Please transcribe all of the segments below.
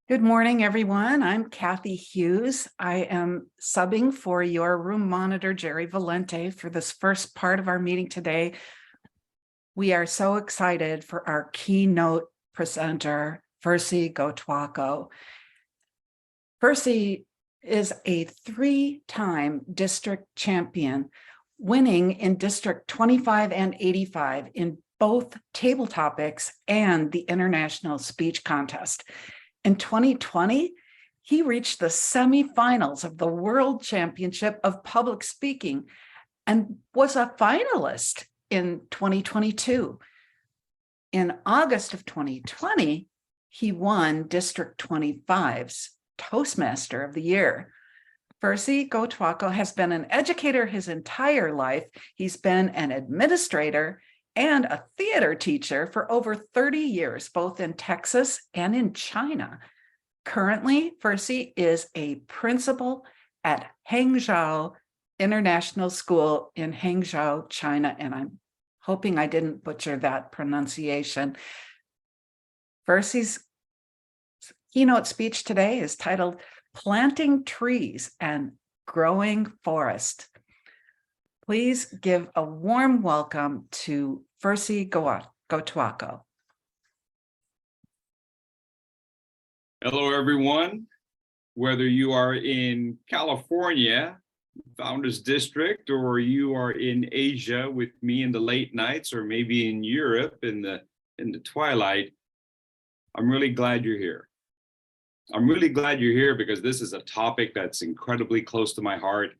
Good morning, everyone. I'm Kathy Hughes. I am subbing for your room monitor, Jerry Valente, for this first part of our meeting today. We are so excited for our keynote presenter, Versi Gotwako. Versi is a three-time district champion, winning in District 25 and 85 in both table topics and the International Speech Contest. In 2020, he reached the semifinals of the World Championship of Public Speaking and was a finalist in 2022. In August of 2020, he won District 25's Toastmaster of the Year. Versi Gotwako has been an educator his entire life. He's been an administrator and a theater teacher for over 30 years, both in Texas and in China. Currently, Versi is a principal at Hangzhou International School in Hangzhou, China, and I'm hoping I didn't butcher that pronunciation. Versi's keynote speech today is titled Planting Trees and Growing Forest. Please give a warm welcome to Versi Gotwako. Hello, everyone. Whether you are in California, Founders District, or you are in Asia with me in the late nights, or maybe in Europe in the twilight, I'm really glad you're here. I'm really glad you're here because this is a topic that's incredibly close to my heart.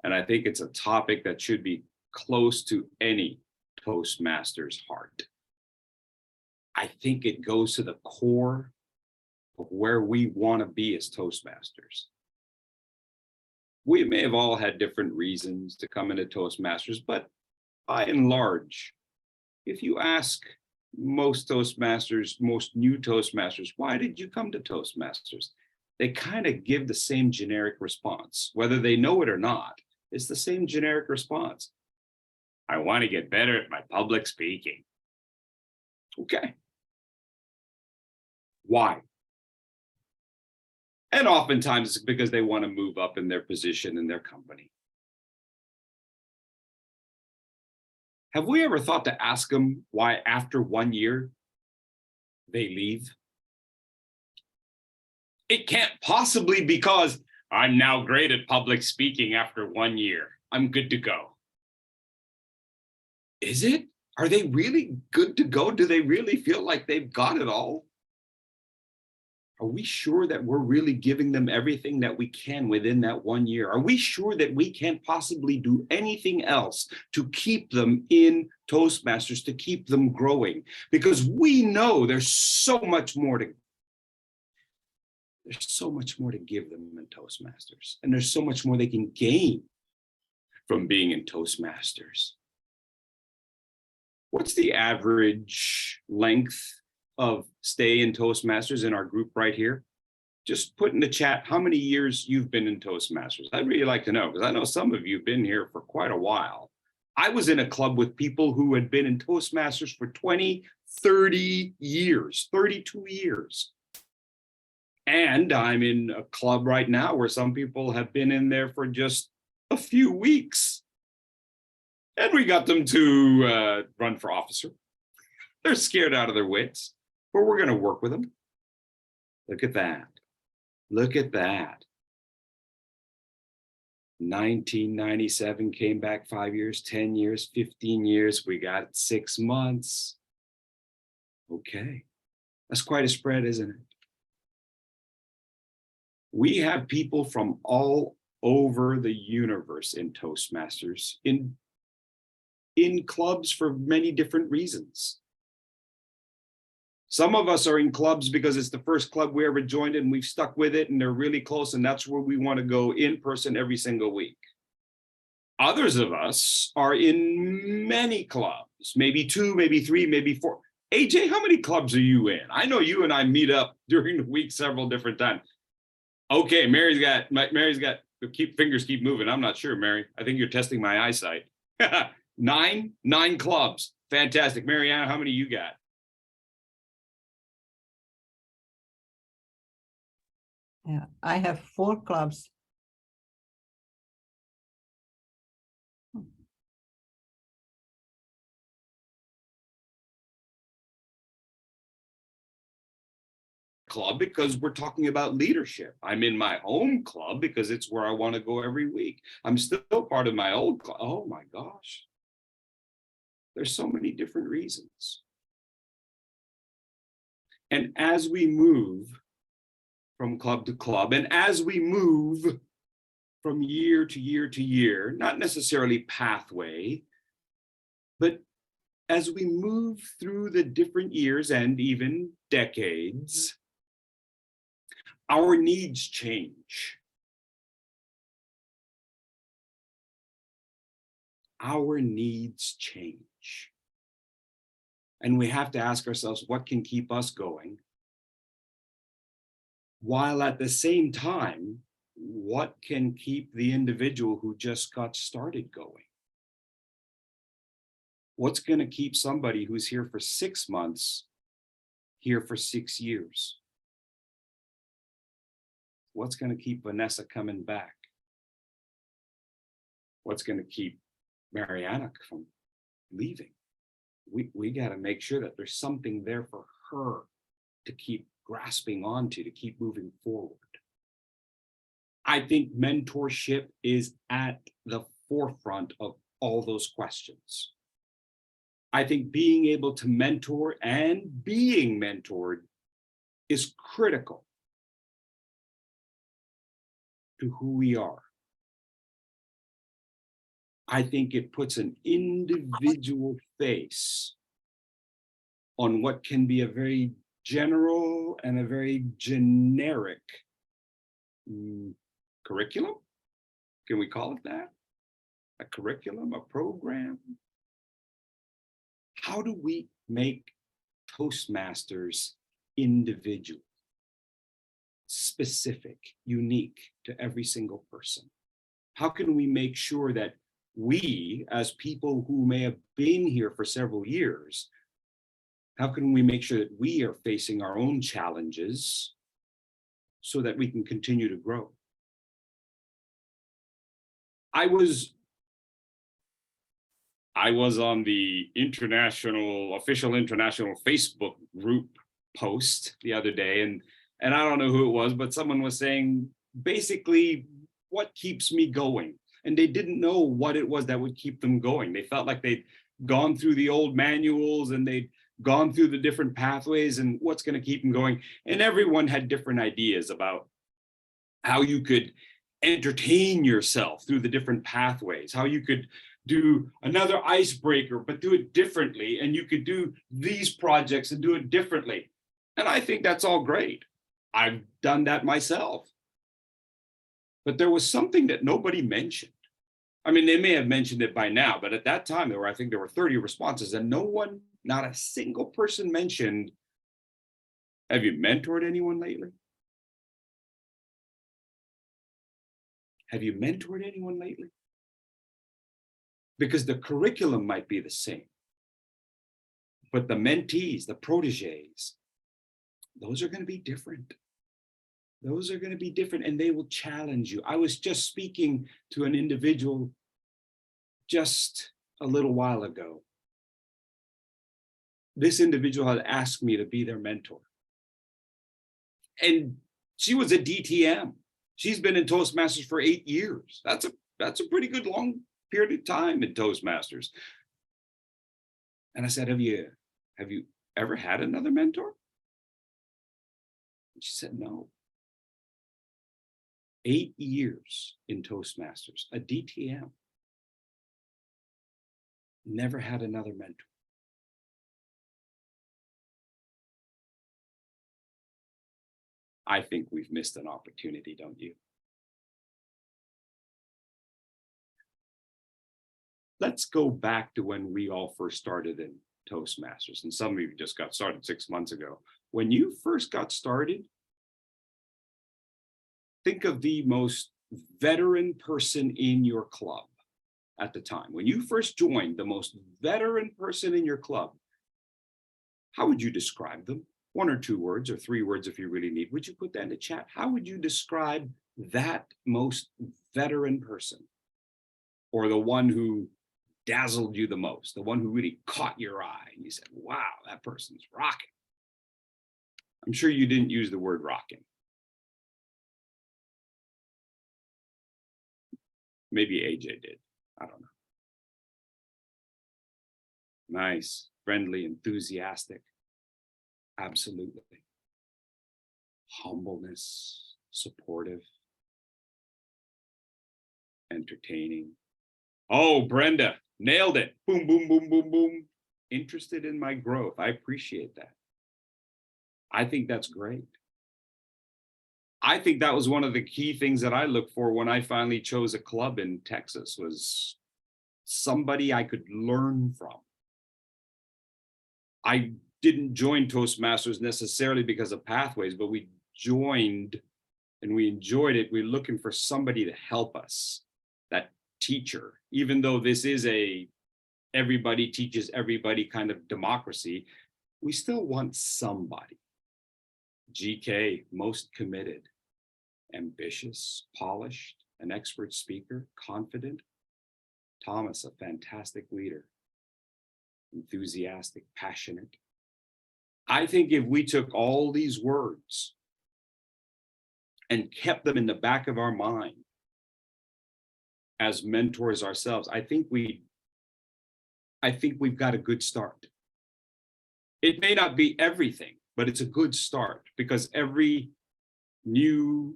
And I think it's a topic that should be close to any Toastmaster's heart. I think it goes to the core of where we want to be as Toastmasters. We may have all had different reasons to come into Toastmasters, but by and large, if you ask most Toastmasters, most new Toastmasters, why did you come to Toastmasters? They kind of give the same generic response. Whether they know it or not, it's the same generic response. I want to get better at my public speaking. Okay. Why? And oftentimes it's because they want to move up in their position in their company. Have we ever thought to ask them why after 1 year they leave? It can't possibly because I'm now great at public speaking after 1 year. I'm good to go. Is it? Are they really good to go? Do they really feel like they've got it all? Are we sure that we're really giving them everything that we can within that 1 year? Are we sure that we can't possibly do anything else to keep them in Toastmasters, to keep them growing? Because we know there's so much more to give them in Toastmasters, and there's so much more they can gain from being in Toastmasters. What's the average length of stay in Toastmasters in our group right here? Just put in the chat how many years you've been in Toastmasters. I'd really like to know, because I know some of you have been here for quite a while. I was in a club with people who had been in Toastmasters for 20, 30 years, 32 years. And I'm in a club right now where some people have been in there for just a few weeks. And we got them to run for officer. They're scared out of their wits, but we're going to work with them. Look at that. Look at that. 1997 came back 5 years, 10 years, 15 years. We got 6 months. Okay. That's quite a spread, isn't it? We have people from all over the universe in Toastmasters, in clubs for many different reasons. Some of us are in clubs because it's the first club we ever joined and we've stuck with it and they're really close and that's where we want to go in person every single week. Others of us are in many clubs, maybe 2, maybe 3, maybe 4. AJ, how many clubs are you in? I know you and I meet up during the week several different times. Okay, Mary's got, fingers keep moving. I'm not sure, Mary. I think you're testing my eyesight. 9 clubs. Fantastic. Marianne, how many you got? Yeah, I have 4 clubs. Club because we're talking about leadership. I'm in my home club because it's where I want to go every week. I'm still part of my old club. Oh my gosh. There's so many different reasons. And as we move from club to club, and as we move from year to year to year, not necessarily pathway, but as we move through the different years and even decades, our needs change. Our needs change. And we have to ask ourselves, what can keep us going? While at the same time, what can keep the individual who just got started going? What's going to keep somebody who's here for 6 months here for 6 years? What's going to keep Vanessa coming back? What's going to keep Mariana from leaving? We got to make sure that there's something there for her to keep grasping onto, to keep moving forward. I think mentorship is at the forefront of all those questions. I think being able to mentor and being mentored is critical to who we are. I think it puts an individual face on what can be a very general and a very generic curriculum. Can we call it that? A curriculum, a program? How do we make Toastmasters individual, specific, unique to every single person? How can we make sure that we, as people who may have been here for several years, how can we make sure that we are facing our own challenges so that we can continue to grow? I was on the official international Facebook group post the other day, and I don't know who it was, but someone was saying basically what keeps me going. And they didn't know what it was that would keep them going. They felt like they'd gone through the old manuals and they'd gone through the different pathways and what's going to keep them going. And everyone had different ideas about how you could entertain yourself through the different pathways, how you could do another icebreaker, but do it differently. And you could do these projects and do it differently. And I think that's all great. I've done that myself. But there was something that nobody mentioned. I mean, they may have mentioned it by now, but at that time, I think there were 30 responses, and no one, not a single person mentioned, have you mentored anyone lately? Have you mentored anyone lately? Because the curriculum might be the same, but the mentees, the proteges, those are going to be different. Those are going to be different, and they will challenge you. I was just speaking to an individual just a little while ago. This individual had asked me to be their mentor. And she was a DTM. She's been in Toastmasters for 8 years. That's a pretty good long period of time in Toastmasters. And I said, have you ever had another mentor? And she said, no. 8 years in Toastmasters, a DTM. Never had another mentor. I think we've missed an opportunity, don't you? Let's go back to when we all first started in Toastmasters, and some of you just got started 6 months ago. When you first got started, think of the most veteran person in your club at the time. When you first joined, the most veteran person in your club, how would you describe them? 1 or 2 words or 3 words if you really need. Would you put that in the chat? How would you describe that most veteran person, or the one who dazzled you the most, the one who really caught your eye and you said, wow, that person's rocking? I'm sure you didn't use the word rocking. Maybe AJ did. I don't know. Nice, friendly, enthusiastic. Absolutely. Humbleness, supportive, entertaining. Oh, Brenda, nailed it. Boom, boom, boom, boom, boom. Interested in my growth. I appreciate that. I think that's great. I think that was one of the key things that I looked for when I finally chose a club in Texas, was somebody I could learn from. I didn't join Toastmasters necessarily because of Pathways, but we joined and we enjoyed it. We're looking for somebody to help us, that teacher. Even though this is a everybody teaches everybody kind of democracy, we still want somebody. GK, most committed, ambitious, polished, an expert speaker, confident. Thomas, a fantastic leader, enthusiastic, passionate. I think if we took all these words and kept them in the back of our mind as mentors ourselves, I think we've got a good start. It may not be everything, but it's a good start, because every new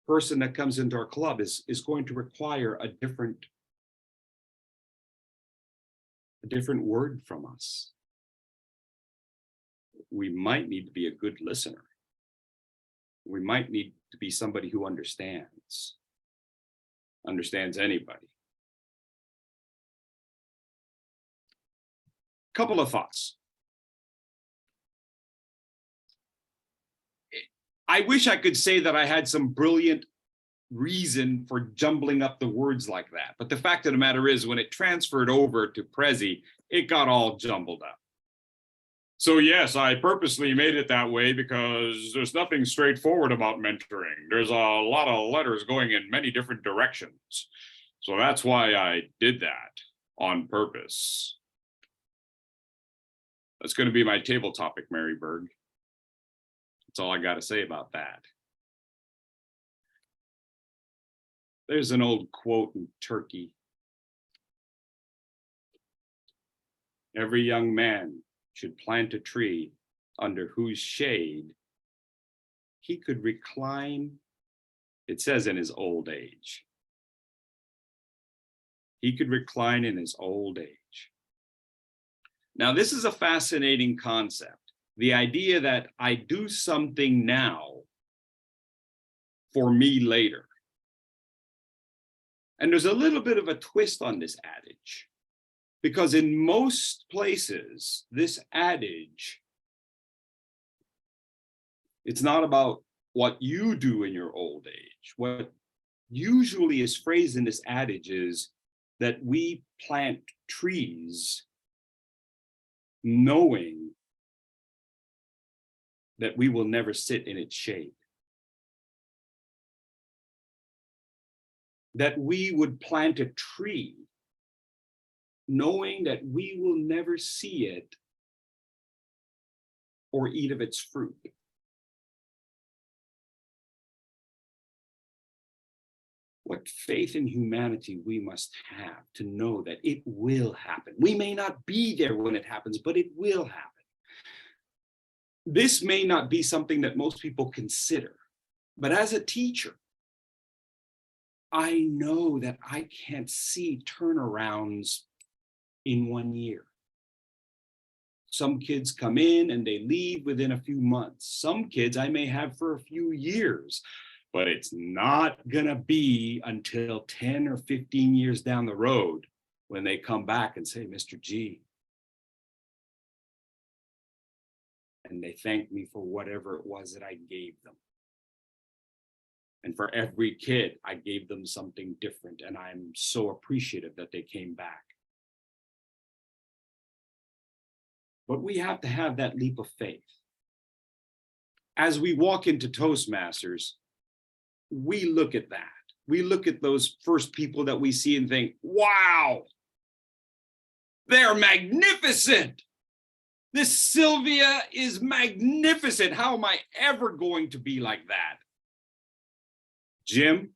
person that comes into our club is going to require a different word from us. We might need to be a good listener. We might need to be somebody who understands anybody. Couple of thoughts. I wish I could say that I had some brilliant reason for jumbling up the words like that. But the fact of the matter is, when it transferred over to Prezi, it got all jumbled up. So yes, I purposely made it that way because there's nothing straightforward about mentoring. There's a lot of letters going in many different directions. So that's why I did that on purpose. That's going to be my table topic, Mary Berg. That's all I got to say about that. There's an old quote in Turkey. Every young man should plant a tree under whose shade he could recline, it says, in his old age. He could recline in his old age. Now, this is a fascinating concept. The idea that I do something now for me later. And there's a little bit of a twist on this adage, because in most places, this adage, it's not about what you do in your old age. What usually is phrased in this adage is that we plant trees knowing that we will never sit in its shade. That we would plant a tree knowing that we will never see it or eat of its fruit. What faith in humanity we must have to know that it will happen. We may not be there when it happens, but it will happen. This may not be something that most people consider, but as a teacher, I know that I can't see turnarounds in 1 year. Some kids come in and they leave within a few months. Some kids I may have for a few years, but it's not gonna be until 10 or 15 years down the road when they come back and say, Mr. G. And they thank me for whatever it was that I gave them. And for every kid, I gave them something different, and I'm so appreciative that they came back. But we have to have that leap of faith. as we walk into Toastmasters, we look at that. We look at those first people that we see and think, wow, they're magnificent. This Sylvia is magnificent. How am I ever going to be like that? Jim,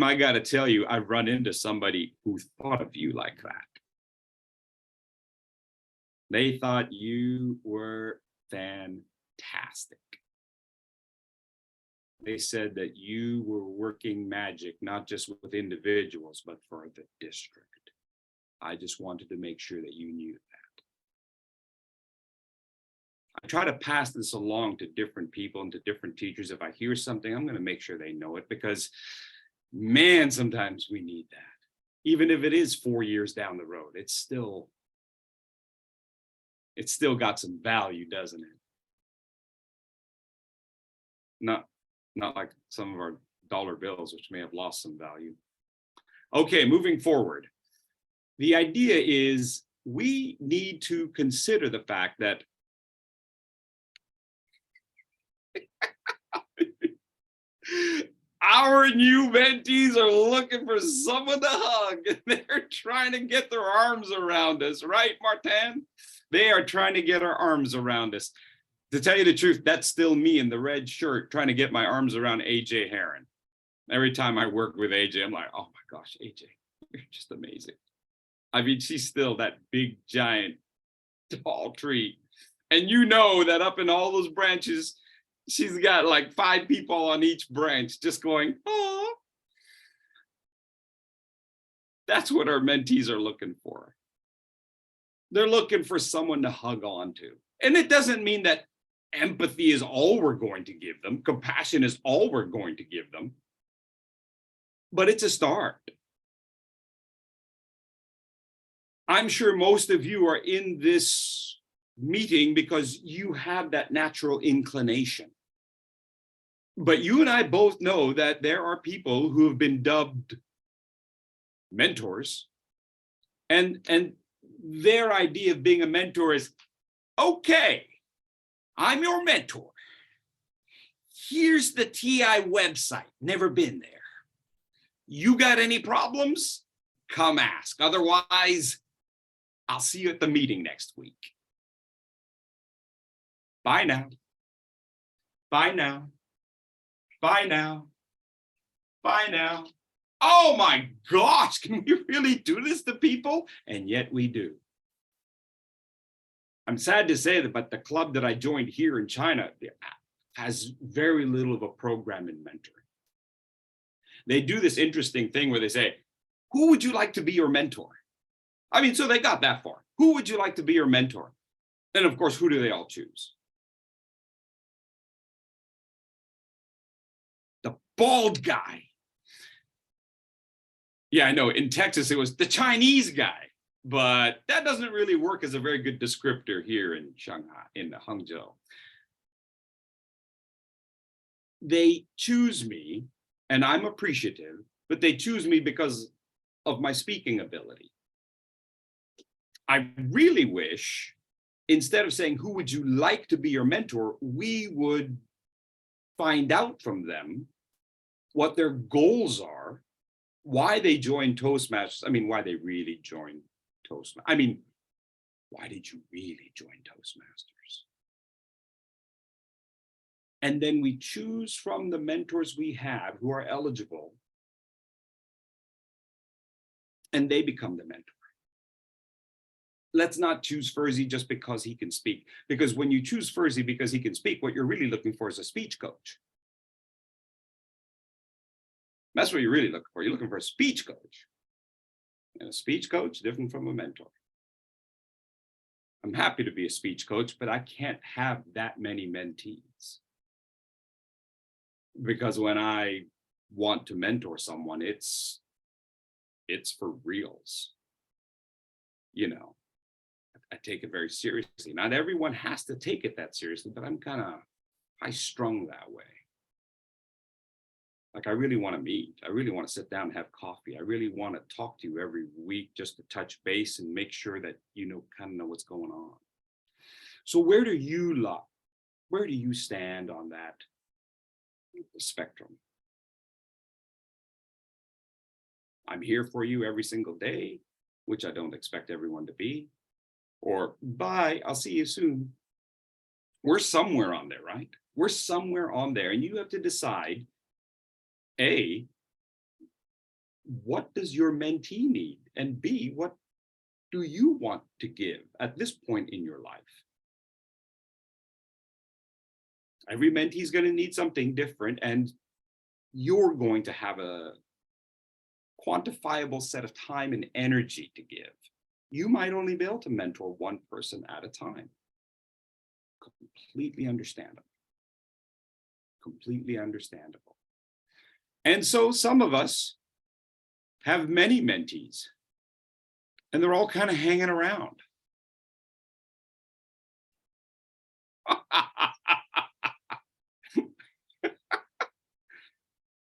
I got to tell you, I've run into somebody who thought of you like that. They thought you were fantastic. They said that you were working magic, not just with individuals, but for the district. I just wanted to make sure that you knew that. I try to pass this along to different people and to different teachers. If I hear something, I'm going to make sure they know it, because man, sometimes we need that. Even if it is 4 years down the road, it's still got some value, doesn't it? Not like some of our dollar bills, which may have lost some value. Okay, moving forward. The idea is we need to consider the fact that our new mentees are looking for someone to hug. They're trying to get their arms around us, right, Martin? They are trying to get our arms around us. To tell you the truth, that's still me in the red shirt trying to get my arms around AJ Heron. Every time I work with AJ, I'm like, oh my gosh, AJ, you're just amazing. I mean, she's still that big, giant, tall tree. And you know that up in all those branches, she's got like 5 people on each branch just going, oh. That's what our mentees are looking for. They're looking for someone to hug on to. And it doesn't mean that empathy is all we're going to give them. Compassion is all we're going to give them. But it's a start. I'm sure most of you are in this meeting because you have that natural inclination. But you and I both know that there are people who have been dubbed mentors, and their idea of being a mentor is, okay, I'm your mentor. Here's the TI website, never been there. You got any problems? Come ask. Otherwise, I'll see you at the meeting next week. Bye now. Bye now. Bye now. Bye now. Oh my gosh, can we really do this to people? And yet we do. I'm sad to say that, but the club that I joined here in China has very little of a program in mentoring. They do this interesting thing where they say, who would you like to be your mentor? I mean, so they got that far. Who would you like to be your mentor? And of course, who do they all choose? The bald guy. Yeah, I know. In Texas, it was the Chinese guy, but that doesn't really work as a very good descriptor here in Shanghai, in Hangzhou. They choose me, and I'm appreciative, but they choose me because of my speaking ability. I really wish, instead of saying, who would you like to be your mentor, we would find out from them what their goals are, why they joined Toastmasters. I mean, why they really joined Toastmasters. I mean, why did you really join Toastmasters? And then we choose from the mentors we have who are eligible, and they become the mentor. Let's not choose Furzy just because he can speak. Because when you choose Furzy because he can speak, what you're really looking for is a speech coach. That's what you're really looking for. You're looking for a speech coach. And a speech coach, different from a mentor. I'm happy to be a speech coach, but I can't have that many mentees. Because when I want to mentor someone, it's for reals. You know, I take it very seriously. Not everyone has to take it that seriously, but I'm kind of high-strung that way. Like, I really want to meet. I really want to sit down and have coffee. I really want to talk to you every week just to touch base and make sure that you kind of know what's going on. So where do you Where do you stand on that spectrum? I'm here for you every single day, which I don't expect everyone to be. Or bye, I'll see you soon. We're somewhere on there, right? We're somewhere on there. And you have to decide, A, what does your mentee need? And B, what do you want to give at this point in your life? Every mentee is going to need something different, and you're going to have a quantifiable set of time and energy to give. You might only be able to mentor one person at a time. Completely understandable. Completely understandable. And so some of us have many mentees, and they're all kind of hanging around.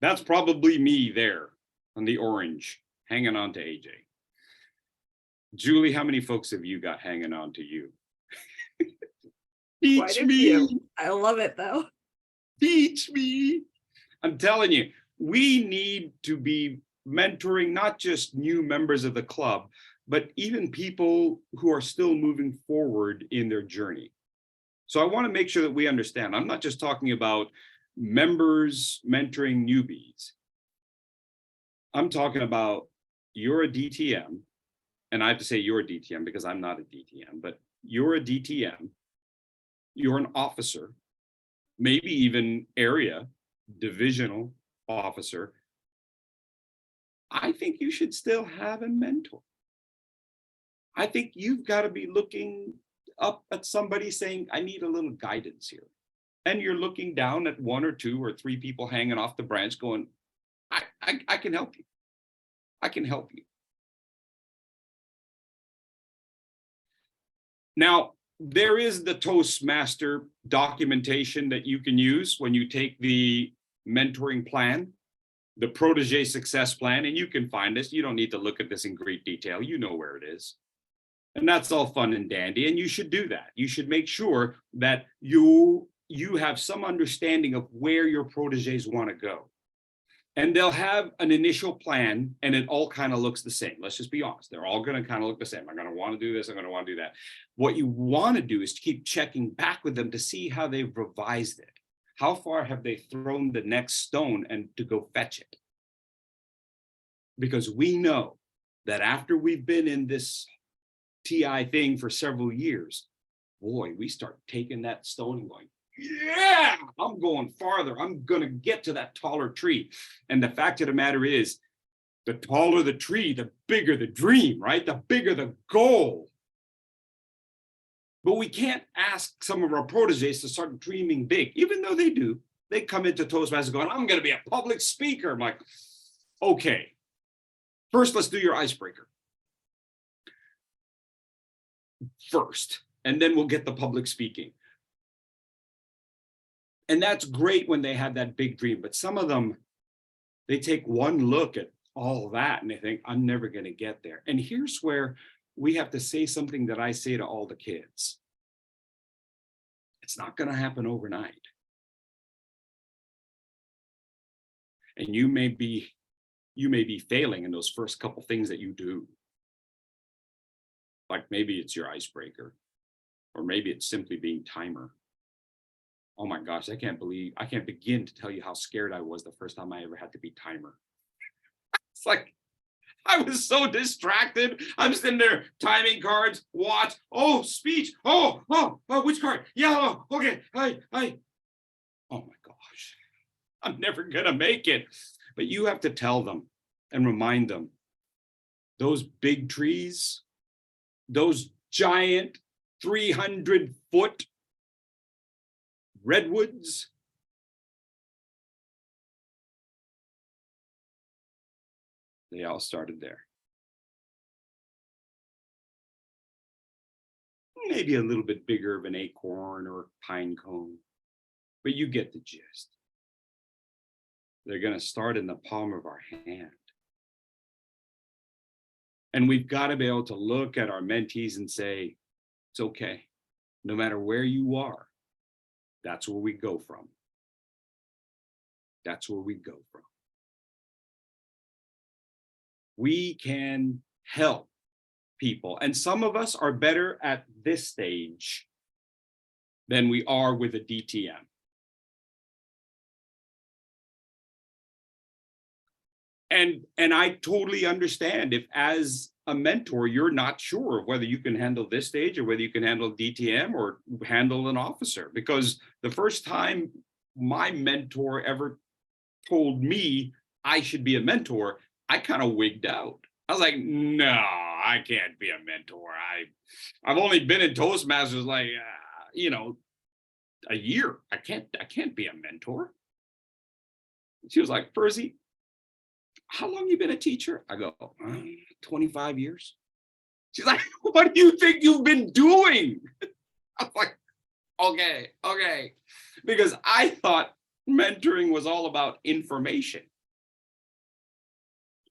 That's probably me there on the orange, hanging on to AJ. Julie, how many folks have you got hanging on to you? Teach me. I love it though. Teach me. I'm telling you, we need to be mentoring not just new members of the club, but even people who are still moving forward in their journey. So I want to make sure that we understand. I'm not just talking about members mentoring newbies. I'm talking about you're a DTM, and I have to say you're a DTM because I'm not a DTM, but you're a DTM, you're an officer, maybe even area, divisional officer. I think you should still have a mentor. I think you've got to be looking up at somebody saying, I need a little guidance here. And you're looking down at one or two or three people hanging off the branch going, I can help you. I can help you. Now, there is the Toastmaster documentation that you can use when you take the mentoring plan, the protege success plan, and you can find this. You don't need to look at this in great detail. You know where it is. And that's all fun and dandy, and you should do that. You should make sure that you have some understanding of where your proteges want to go. And they'll have an initial plan, and it all kind of looks the same. Let's just be honest. They're all going to kind of look the same. I'm going to want to do this. I'm going to want to do that. What you want to do is to keep checking back with them to see how they've revised it. How far have they thrown the next stone and to go fetch it? Because we know that after we've been in this TI thing for several years, boy, we start taking that stone and going, yeah, I'm going farther. I'm going to get to that taller tree. And the fact of the matter is, the taller the tree, the bigger the dream, right? The bigger the goal. But we can't ask some of our proteges to start dreaming big, even though they do. They come into Toastmasters going, I'm going to be a public speaker. I'm like, okay, first, let's do your icebreaker first, and then we'll get the public speaking. And that's great when they have that big dream, but some of them, they take one look at all that and they think, I'm never going to get there. And here's where we have to say something that I say to all the kids. It's not going to happen overnight. And you may be failing in those first couple things that you do. Like maybe it's your icebreaker, or maybe it's simply being timer. Oh my gosh, I can't begin to tell you how scared I was the first time I ever had to be timer. It's like, I was so distracted. I'm sitting there, timing cards, watch, oh, speech, oh, which card? Yeah, oh, okay, hi. Oh my gosh, I'm never gonna make it. But you have to tell them and remind them, those big trees, those giant 300-foot redwoods, they all started there. Maybe a little bit bigger of an acorn or pine cone, but you get the gist. They're going to start in the palm of our hand. And we've got to be able to look at our mentees and say, it's okay. No matter where you are, That's where we go from. That's where we go from. We can help people. And some of us are better at this stage than we are with a DTM. And I totally understand if as a mentor, you're not sure of whether you can handle this stage or whether you can handle DTM or handle an officer. Because the first time my mentor ever told me I should be a mentor, I kind of wigged out. I was like, no, I can't be a mentor. I've only been in Toastmasters like, a year. I can't be a mentor. She was like, Percy, how long you been a teacher? I go, 25 years. She's like, what do you think you've been doing? I'm like, okay. Because I thought mentoring was all about information.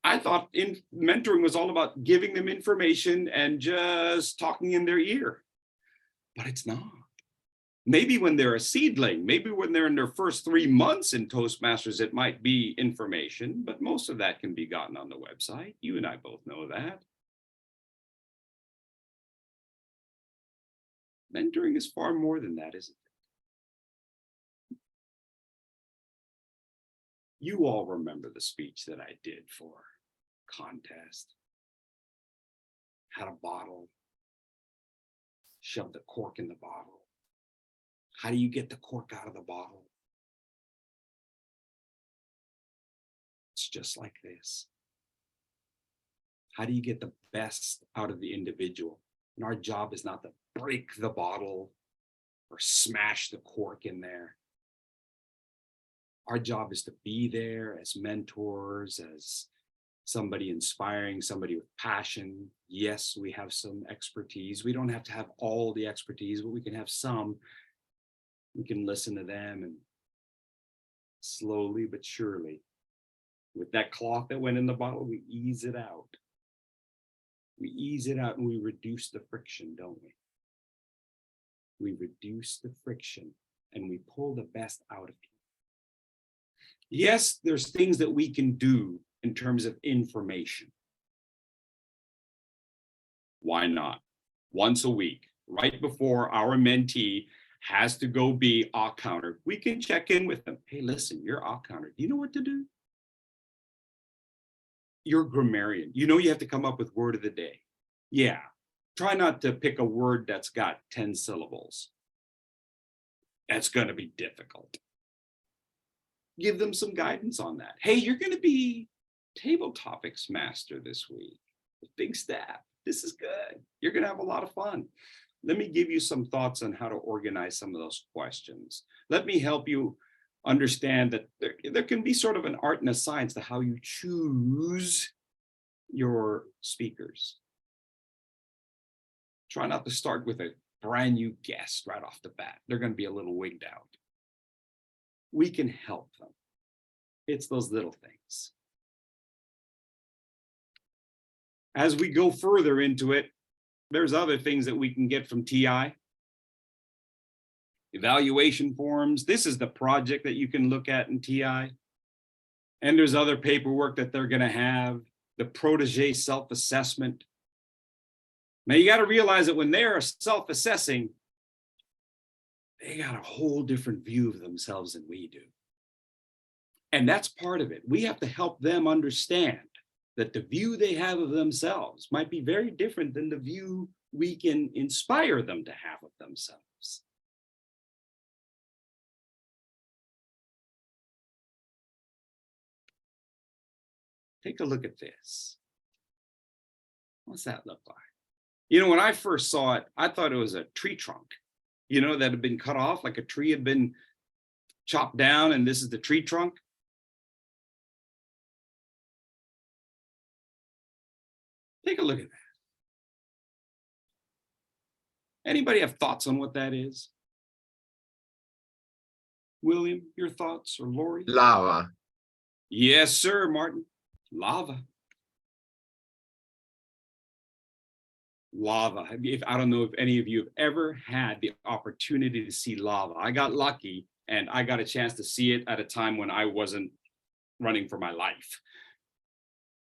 I thought mentoring was all about giving them information and just talking in their ear. But it's not. Maybe when they're a seedling, maybe when they're in their first 3 months in Toastmasters, it might be information, but most of that can be gotten on the website. You and I both know that. Mentoring is far more than that, isn't it? You all remember the speech that I did for contest. Had a bottle, shoved the cork in the bottle. How do you get the cork out of the bottle? It's just like this. How do you get the best out of the individual? And our job is not to break the bottle or smash the cork in there. Our job is to be there as mentors, as somebody inspiring, somebody with passion. Yes, we have some expertise. We don't have to have all the expertise, but we can have some. We can listen to them and slowly but surely, with that cloth that went in the bottle, we ease it out. We ease it out and we reduce the friction, don't we? We reduce the friction and we pull the best out of people. Yes, there's things that we can do in terms of information. Why not? Once a week, right before our mentee has to go be au counter, we can check in with them. Hey, listen, you're au counter. Do you know what to do? You're a grammarian. You know you have to come up with word of the day. Yeah. Try not to pick a word that's got 10 syllables. That's going to be difficult. Give them some guidance on that. Hey, you're going to be table topics master this week. Big staff. This is good. You're going to have a lot of fun. Let me give you some thoughts on how to organize some of those questions. Let me help you understand that there can be sort of an art and a science to how you choose your speakers. Try not to start with a brand new guest right off the bat. They're going to be a little wigged out. We can help them. It's those little things. As we go further into it, there's other things that we can get from TI. Evaluation forms. This is the project that you can look at in TI. And there's other paperwork that they're going to have. The protege self-assessment. Now you got to realize that when they are self-assessing, they got a whole different view of themselves than we do. And that's part of it. We have to help them understand that the view they have of themselves might be very different than the view we can inspire them to have of themselves. Take a look at this. What's that look like? You know, when I first saw it, I thought it was a tree trunk, you know, that had been cut off, like a tree had been chopped down, and this is the tree trunk. Take a look at that. Anybody have thoughts on what that is? William, your thoughts, or Lori? Lava. Yes, sir, Martin. Lava. lava. If I don't know if any of you have ever had the opportunity to see lava. I got lucky and I got a chance to see it at a time when I wasn't running for my life.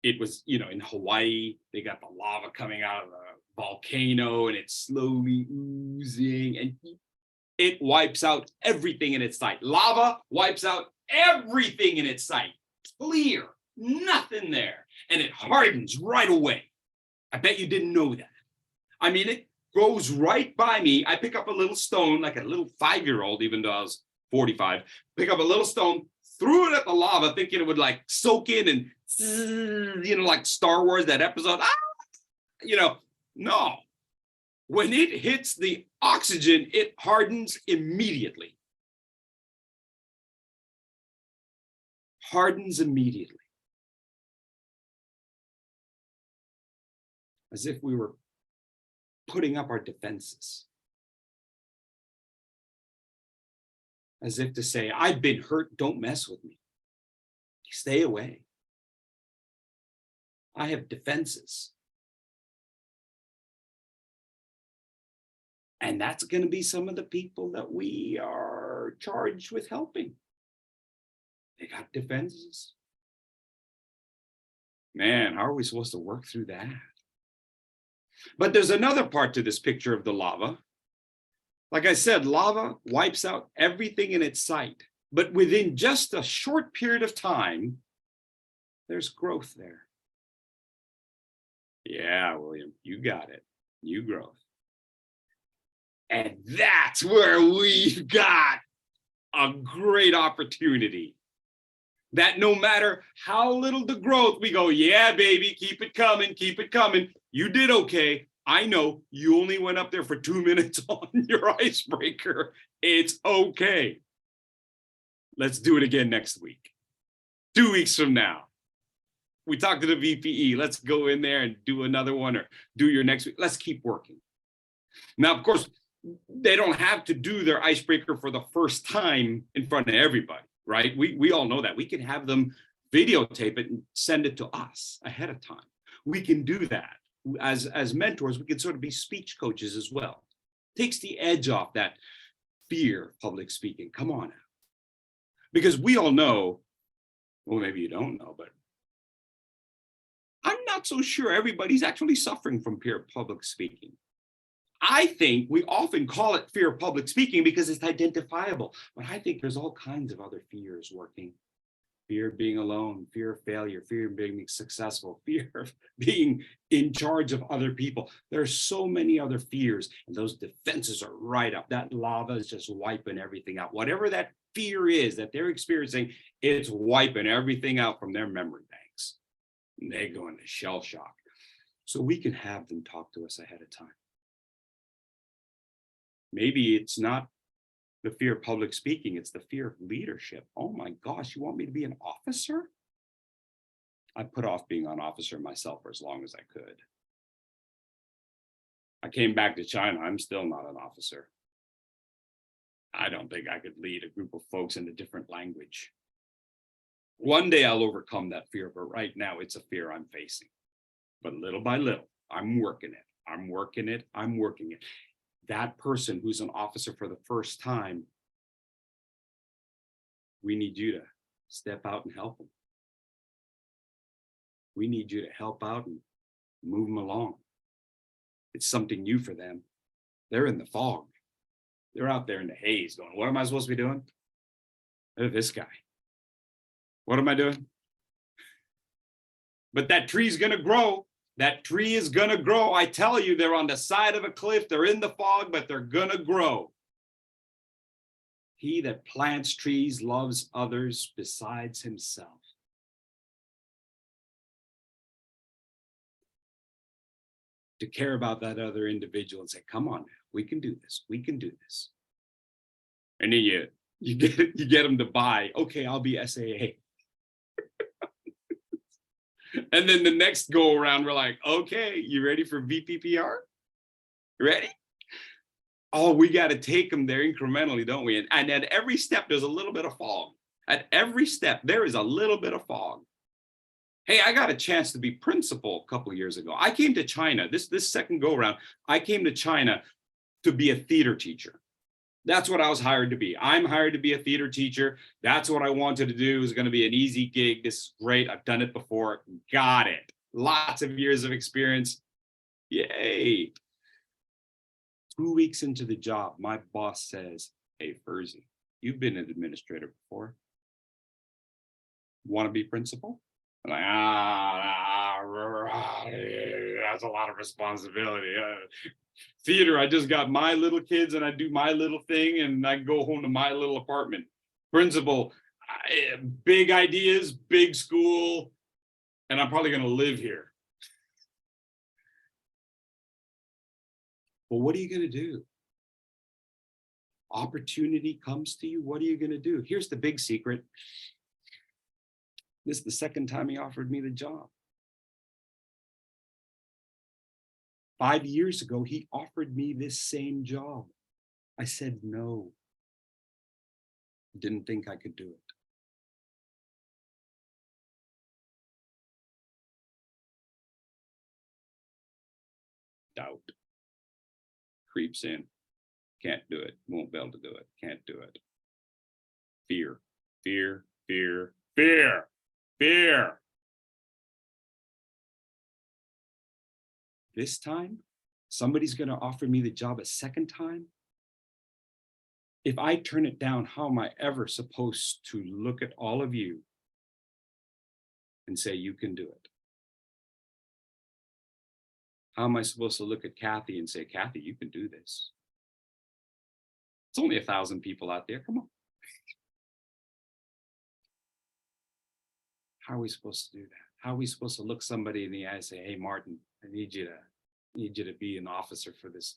It was, in Hawaii, they got the lava coming out of the volcano and it's slowly oozing and it wipes out everything in its sight. Lava wipes out everything in its sight. It's clear, nothing there. And it hardens right away. I bet you didn't know that. I mean, it goes right by me. I pick up a little stone, like a little 5-year-old, even though I was 45, pick up a little stone, threw it at the lava, thinking it would like soak in and, like Star Wars, that episode, no. When it hits the oxygen, it hardens immediately. Hardens immediately. As if we were putting up our defenses. As if to say, I've been hurt, don't mess with me. Stay away. I have defenses. And that's going to be some of the people that we are charged with helping. They got defenses. Man, how are we supposed to work through that? But there's another part to this picture of the lava. Like I said, lava wipes out everything in its sight. But within just a short period of time, there's growth there. Yeah, William, you got it. New growth. And that's where we've got a great opportunity. That no matter how little the growth, we go, yeah, baby, keep it coming, keep it coming. You did okay. I know you only went up there for 2 minutes on your icebreaker. It's okay. Let's do it again next week. 2 weeks from now. We talked to the VPE. Let's go in there and do another one or do your next week. Let's keep working. Now, of course, they don't have to do their icebreaker for the first time in front of everybody, right? We all know that. We can have them videotape it and send it to us ahead of time. We can do that. As mentors, we can sort of be speech coaches as well. Takes the edge off that fear of public speaking. Come on now. Because we all know, well, maybe you don't know, but I'm not so sure everybody's actually suffering from fear of public speaking. I think we often call it fear of public speaking because it's identifiable, but I think there's all kinds of other fears working. Fear of being alone, fear of failure, fear of being successful, fear of being in charge of other people. There's so many other fears, and those defenses are right up. That lava is just wiping everything out. Whatever that fear is that they're experiencing, it's wiping everything out from their memory banks. And they go into shell shock. So we can have them talk to us ahead of time. Maybe it's not the fear of public speaking, it's the fear of leadership. Oh my gosh, you want me to be an officer? I put off being an officer myself for as long as I could. I came back to China, I'm still not an officer. I don't think I could lead a group of folks in a different language. One day I'll overcome that fear, but right now it's a fear I'm facing. But little by little, I'm working it. I'm working it. I'm working it. That person who's an officer for the first time, we need you to step out and help them. We need you to help out and move them along. It's something new for them. They're in the fog. They're out there in the haze going, what am I supposed to be doing? Look at this guy. What am I doing? But that tree's going to grow. That tree is going to grow. I tell you, they're on the side of a cliff. They're in the fog, but they're going to grow. He that plants trees loves others besides himself. To care about that other individual and say, come on now, we can do this. We can do this. And then you get them to buy, okay, I'll be SAA. And then the next go around, we're like, okay, you ready for VPPR? Ready? Oh, we got to take them there incrementally, don't we? And at every step, there's a little bit of fog. At every step, there is a little bit of fog. Hey, I got a chance to be principal a couple of years ago. I came to China, this second go around, I came to China to be a theater teacher. That's what I was hired to be. I'm hired to be a theater teacher. That's what I wanted to do. It was going to be an easy gig. This is great. I've done it before. Got it. Lots of years of experience. Yay. 2 weeks into the job, my boss says, hey, Furzy, you've been an administrator before. Want to be principal? I'm like, that's a lot of responsibility. Theater, I just got my little kids and I do my little thing and I go home to my little apartment. Principal, big ideas, big school, and I'm probably going to live here. Well, what are you going to do? Opportunity comes to you. What are you going to do? Here's the big secret. This is the second time he offered me the job. 5 years ago, he offered me this same job. I said no. Didn't think I could do it. Doubt creeps in. Can't do it. Won't be able to do it. Can't do it. Fear, fear, fear, fear, fear. This time, somebody's going to offer me the job a second time. If I turn it down, how am I ever supposed to look at all of you and say, you can do it? How am I supposed to look at Kathy and say, Kathy, you can do this? It's only 1,000 people out there. Come on. How are we supposed to do that? How are we supposed to look somebody in the eye and say, hey, Martin, I need you to be an officer for this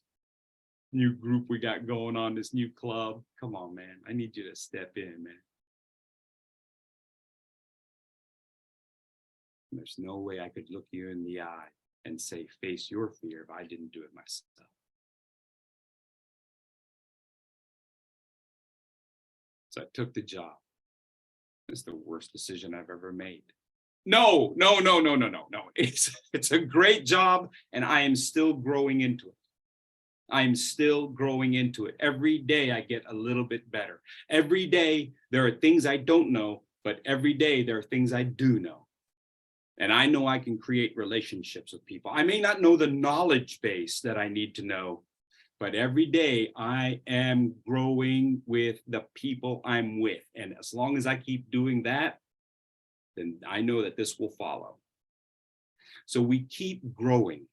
new group we got going on, this new club. Come on, man. I need you to step in, man. There's no way I could look you in the eye and say, face your fear if I didn't do it myself. So I took the job. It's the worst decision I've ever made. No. It's a great job, and I am still growing into it. I'm still growing into it. Every day I get a little bit better. Every day there are things I don't know, but every day there are things I do know. And I know I can create relationships with people. I may not know the knowledge base that I need to know, but every day I am growing with the people I'm with. And as long as I keep doing that, then I know that this will follow. So we keep growing.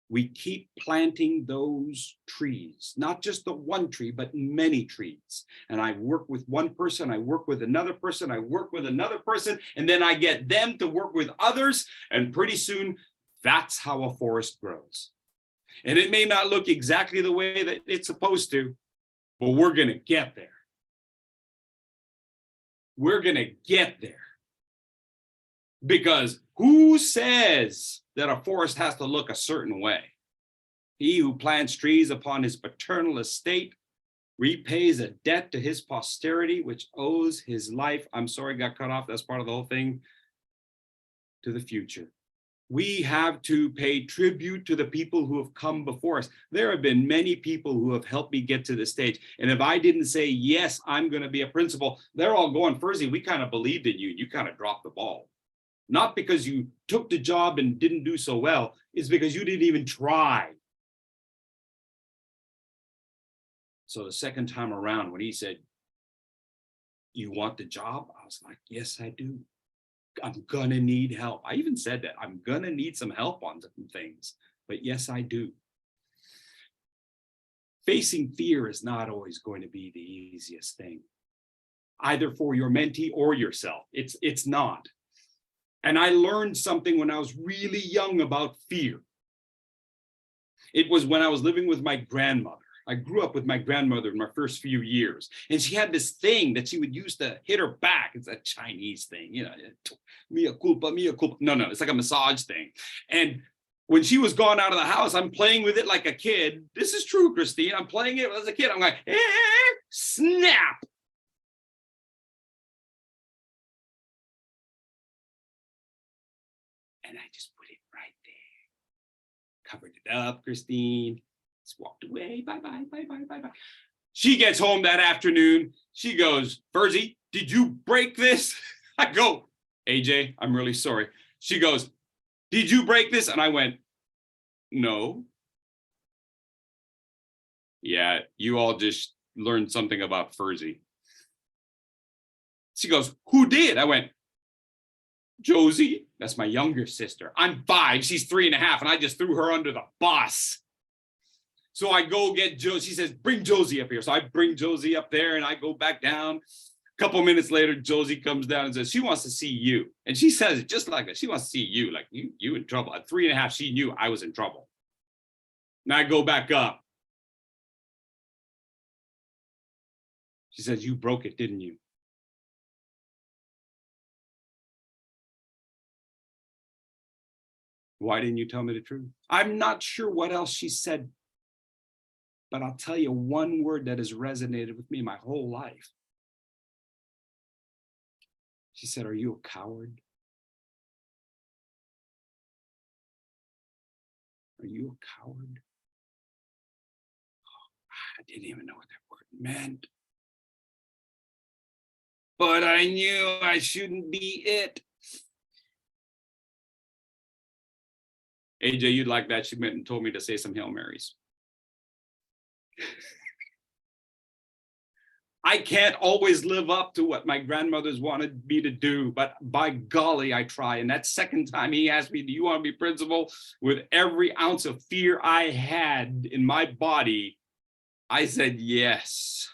We keep planting those trees, not just the one tree, but many trees. And I work with one person, I work with another person, I work with another person, and then I get them to work with others. And pretty soon, that's how a forest grows. And it may not look exactly the way that it's supposed to, but we're going to get there. We're going to get there. Because who says that a forest has to look a certain way? He who plants trees upon his paternal estate repays a debt to his posterity, which owes his life. I'm sorry, got cut off. That's part of the whole thing. To the future. We have to pay tribute to the people who have come before us. There have been many people who have helped me get to this stage. And if I didn't say, yes, I'm going to be a principal, they're all going, Furzy, we kind of believed in you. You kind of dropped the ball. Not because you took the job and didn't do so well, it's because you didn't even try. So the second time around, when he said, you want the job? I was like, yes, I do. I'm gonna need help. I even said that I'm gonna need some help on some things, but yes, I do. Facing fear is not always going to be the easiest thing, either for your mentee or yourself. It's not. And I learned something when I was really young about fear. It was when I was living with my grandmother. I grew up with my grandmother in my first few years, and she had this thing that she would use to hit her back. It's a Chinese thing, you know, mea culpa, mea culpa. No, it's like a massage thing. And when she was gone out of the house, I'm playing with it like a kid. This is true, Christine. I'm playing it as a kid. I'm like, snap. And I just put it right there. Covered it up, Christine. Just walked away. Bye-bye, bye-bye, bye-bye. She gets home that afternoon. She goes, Verzi, did you break this? I go, AJ, I'm really sorry. She goes, did you break this? And I went, no. Yeah, you all just learned something about Verzi. She goes, who did? I went, Josie. That's my younger sister. I'm 5, she's 3.5, and I just threw her under the bus. So I go get Josie. She says, bring Josie up here. So I bring Josie up there and I go back down. A couple of minutes later, Josie comes down and says, she wants to see you. And she says it just like that. She wants to see you, like you in trouble. At 3.5, she knew I was in trouble. And I go back up. She says, you broke it, didn't you? Why didn't you tell me the truth? I'm not sure what else she said, but I'll tell you one word that has resonated with me my whole life. She said, are you a coward? Are you a coward? Oh, I didn't even know what that word meant. But I knew I shouldn't be it. AJ, you'd like that. She went and told me to say some Hail Marys. I can't always live up to what my grandmothers wanted me to do, but by golly, I try. And that second time he asked me, do you want to be principal? With every ounce of fear I had in my body, I said yes.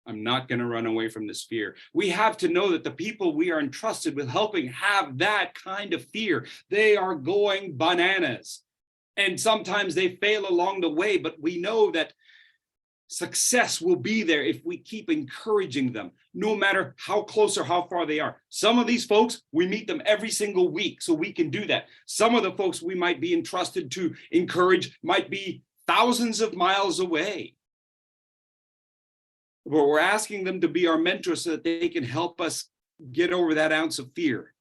I'm not going to run away from this fear. We have to know that the people we are entrusted with helping have that kind of fear. They are going bananas. And sometimes they fail along the way, but we know that success will be there if we keep encouraging them, no matter how close or how far they are. Some of these folks, we meet them every single week, so we can do that. Some of the folks we might be entrusted to encourage might be thousands of miles away. But we're asking them to be our mentors so that they can help us get over that ounce of fear.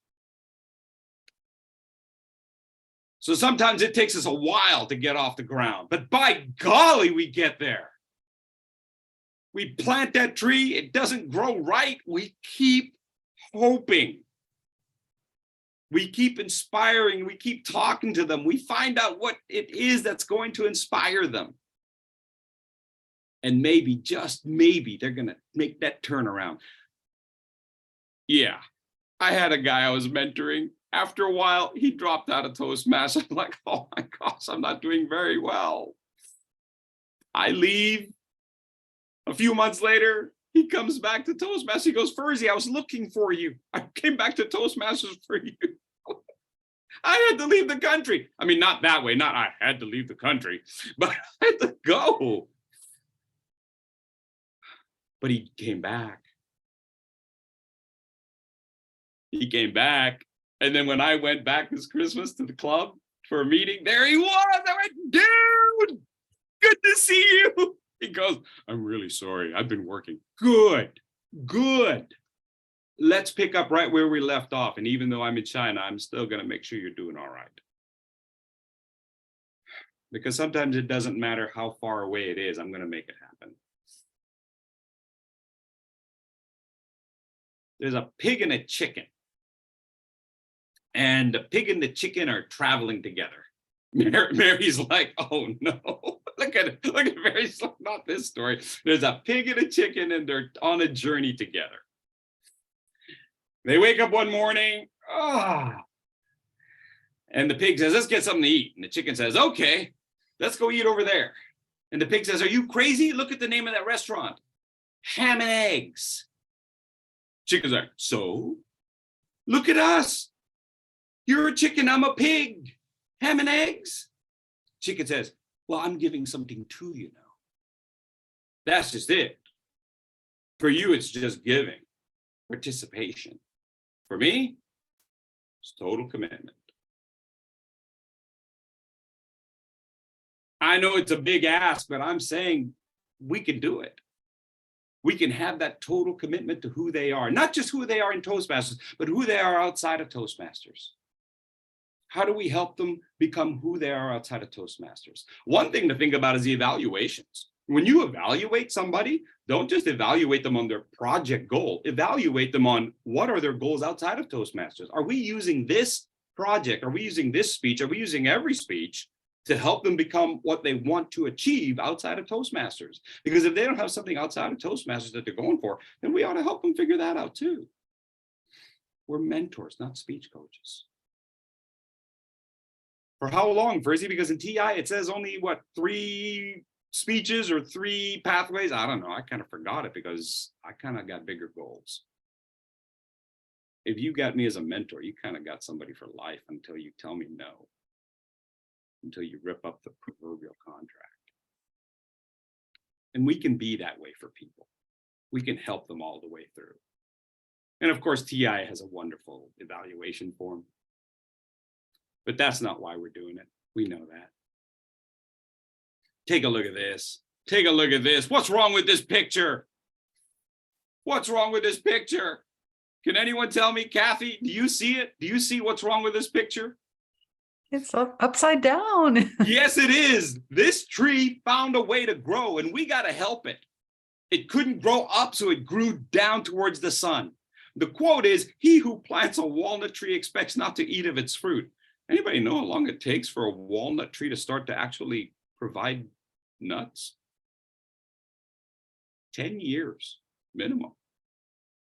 So sometimes it takes us a while to get off the ground, but by golly, we get there. We plant that tree, it doesn't grow right. We keep hoping. We keep inspiring, we keep talking to them. We find out what it is that's going to inspire them. And maybe, just maybe, they're going to make that turnaround. Yeah, I had a guy I was mentoring. After a while, he dropped out of Toastmasters. I'm like, oh my gosh, I'm not doing very well. I leave. A few months later, he comes back to Toastmasters. He goes, Verzi, I was looking for you. I came back to Toastmasters for you. I had to leave the country. I mean, not that way. Not I had to leave the country, but I had to go. But he came back. He came back. And then when I went back this Christmas to the club for a meeting, there he was. I went, dude, good to see you. He goes, I'm really sorry. I've been working. Good, good. Let's pick up right where we left off. And even though I'm in China, I'm still going to make sure you're doing all right. Because sometimes it doesn't matter how far away it is. I'm going to make it happen. There's a pig and a chicken. And the pig and the chicken are traveling together. Mary's like, oh no, look at it. Look at Mary's like, not this story. There's a pig and a chicken and they're on a journey together. They wake up one morning, and the pig says, let's get something to eat. And the chicken says, okay, let's go eat over there. And the pig says, are you crazy? Look at the name of that restaurant. Ham and eggs. Chicken's like, so? Look at us. You're a chicken, I'm a pig. Ham and eggs? Chicken says, well, I'm giving something to you now. That's just it. For you, it's just giving, participation. For me, it's total commitment. I know it's a big ask, but I'm saying we can do it. we can have that total commitment to who they are, not just who they are in Toastmasters, but who they are outside of Toastmasters. How do we help them become who they are outside of Toastmasters? One thing to think about is the evaluations. When you evaluate somebody, don't just evaluate them on their project goal, evaluate them on what are their goals outside of Toastmasters. Are we using this project? Are we using this speech? Are we using every speech to help them become what they want to achieve outside of Toastmasters? Because if they don't have something outside of Toastmasters that they're going for, then we ought to help them figure that out too. We're mentors, not speech coaches. For how long, Frizzy? Because in TI, it says only, what, 3 speeches or 3 pathways? I don't know. I kind of forgot it because I kind of got bigger goals. If you got me as a mentor, you kind of got somebody for life until you tell me no, until you rip up the proverbial contract. And we can be that way for people. We can help them all the way through. And of course, TI has a wonderful evaluation form. But that's not why we're doing it. We know that. Take a look at this. Take a look at this. What's wrong with this picture? What's wrong with this picture? Can anyone tell me, Kathy, do you see it? Do you see what's wrong with this picture? It's upside down. Yes, it is. This tree found a way to grow and we got to help it. It couldn't grow up, so it grew down towards the sun. The quote is, "He who plants a walnut tree expects not to eat of its fruit." Anybody know how long it takes for a walnut tree to start to actually provide nuts? 10 years minimum.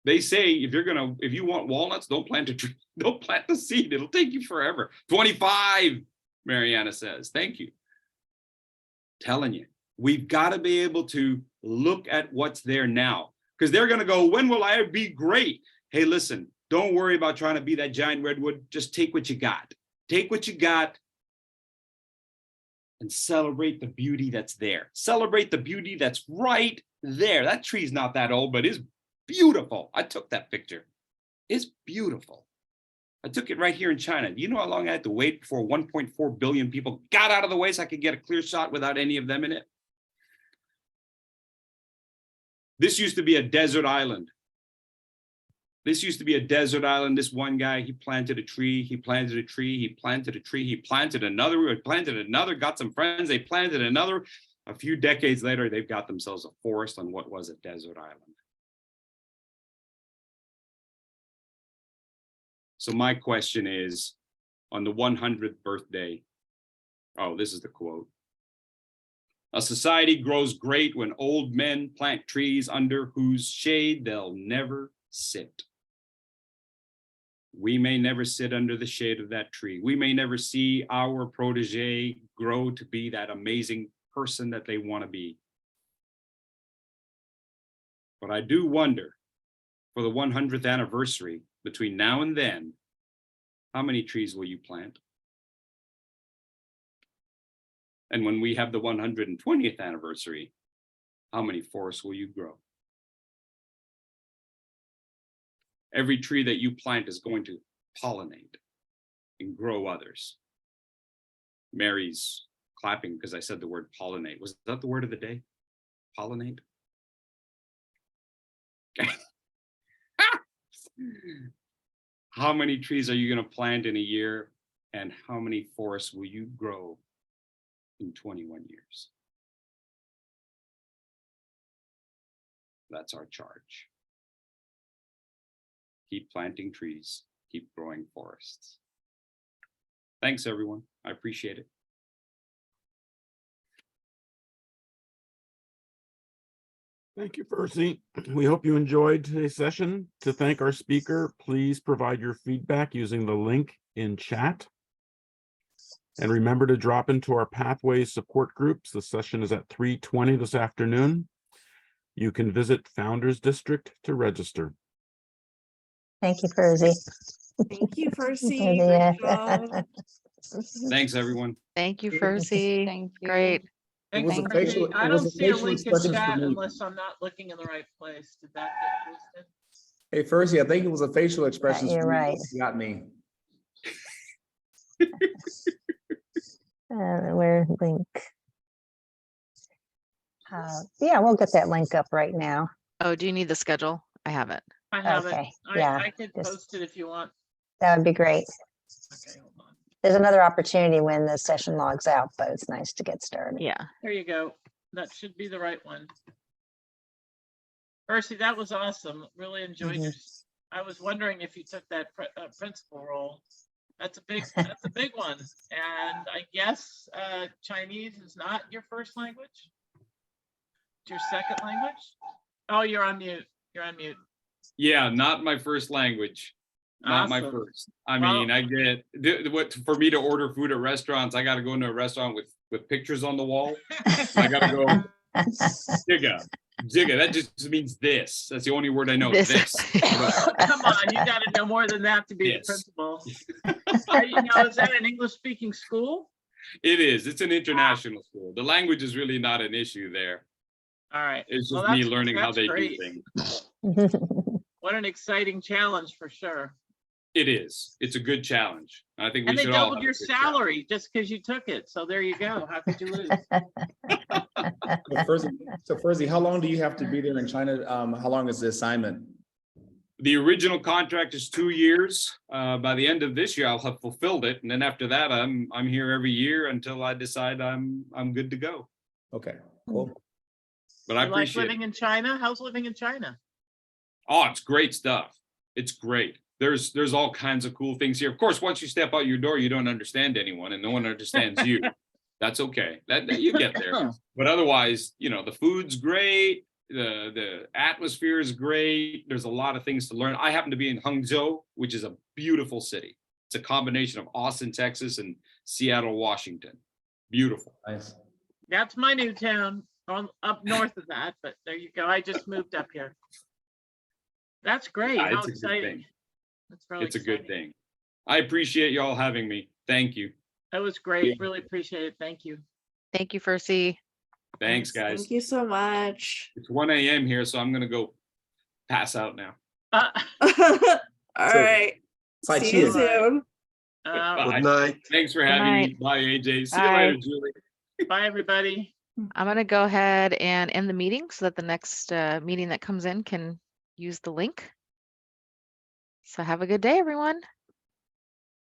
They say if you want walnuts, don't plant a tree, don't plant the seed. It'll take you forever. 25, Mariana says. Thank you. Telling you, we've got to be able to look at what's there now, because they're going to go, when will I be great? Hey, listen, don't worry about trying to be that giant redwood. Just take what you got. Take what you got and celebrate the beauty that's there. Celebrate the beauty that's right there. That tree's not that old, but it's beautiful. I took that picture. It's beautiful. I took it right here in China. Do you know how long I had to wait before 1.4 billion people got out of the way so I could get a clear shot without any of them in it? This used to be a desert island. This used to be a desert island. This one guy, he planted a tree, he planted a tree, he planted a tree, he planted another, got some friends, they planted another. A few decades later, they've got themselves a forest on what was a desert island. So my question is, on the 100th birthday, oh, this is the quote. "A society grows great when old men plant trees under whose shade they'll never sit." We may never sit under the shade of that tree. We may never see our protege grow to be that amazing person that they want to be. But I do wonder, for the 100th anniversary, between now and then, how many trees will you plant? And when we have the 120th anniversary, how many forests will you grow? Every tree that you plant is going to pollinate and grow others. Mary's clapping because I said the word pollinate. Was that the word of the day? Pollinate? How many trees are you going to plant in a year? And how many forests will you grow in 21 years? That's our charge. Keep planting trees, keep growing forests. Thanks, everyone. I appreciate it. Thank you, Percy. We hope you enjoyed today's session. To thank our speaker, please provide your feedback using the link in chat. And remember to drop into our Pathways support groups. The session is at 3:20 this afternoon. You can visit Founders District to register. Thank you, Percy. Thank you, Percy. Yeah. Good job. Thanks, everyone. Thank you, Percy. Thank you. Great. It was a Thank facial. you. I it was don't a see a facial link in expressions for chat me. unless I'm not looking in the right place. Did that get posted? Hey, Percy, I think it was a facial expressions. you're for me right. that got me. Where link? Yeah, we'll get that link up right now. Oh, do you need the schedule? I have it. I have it. Okay, yeah, I could just- post it if you want. That would be great. Okay, hold on. There's another opportunity when the session logs out, but it's nice to get started. Yeah. There you go. That should be the right one. Percy, that was awesome. Really enjoyed your. I was wondering if you took that principal role. That's a big one. And I guess Chinese is not your first language? It's your second language? Oh, you're on mute. You're on mute. Yeah, not my first language. Not my Awesome. first. I Well- mean, I get what for me to order food at restaurants, I got to go into a restaurant with pictures on the wall. I got to go jigga. Jigga, that just means this. That's the only word I know. This. This. Oh, come on, you got to know more than that to be Yes. the principal. Is that an English-speaking school? It is. It's an international school. The language is really not an issue there. All right. It's Well, just me that's- learning how that's they great. do things. What an exciting challenge for sure. It is. It's a good challenge. I think we And they should all doubled have your a good challenge. salary just because you took it. So there you go. How could you lose? So Furzy, how long do you have to be there in China? How long is the assignment? The original contract is 2 years. By the end of this year, I'll have fulfilled it, and then after that, I'm here every year until I decide I'm good to go. Okay, cool. But I You like appreciate it. living in China? How's living in China? Oh, it's great stuff. It's great. There's all kinds of cool things here. Of course, once you step out your door, you don't understand anyone, and no one understands you. That's okay. That you get there. But otherwise, the food's great. The atmosphere is great. There's a lot of things to learn. I happen to be in Hangzhou, which is a beautiful city. It's a combination of Austin, Texas, and Seattle, Washington. Beautiful. Nice. That's my new town up north of that, but there you go. I just moved up here. That's great. Yeah, How it's a good exciting. thing. That's really It's a good exciting. thing. I appreciate y'all having me. Thank you. That was great. Really appreciate it. Thank you. Thank you, Percy. Thanks, guys. Thank you so much. It's 1 a.m. here, so I'm gonna go pass out now. Uh, All So- right. Bye, See you cheers. soon. Bye. night. Thanks for Good having me. night. Bye, AJ. See you Bye. later, Julie. bye, everybody. I'm going to go ahead and end the meeting so that the next meeting that comes in can use the link. So have a good day, everyone.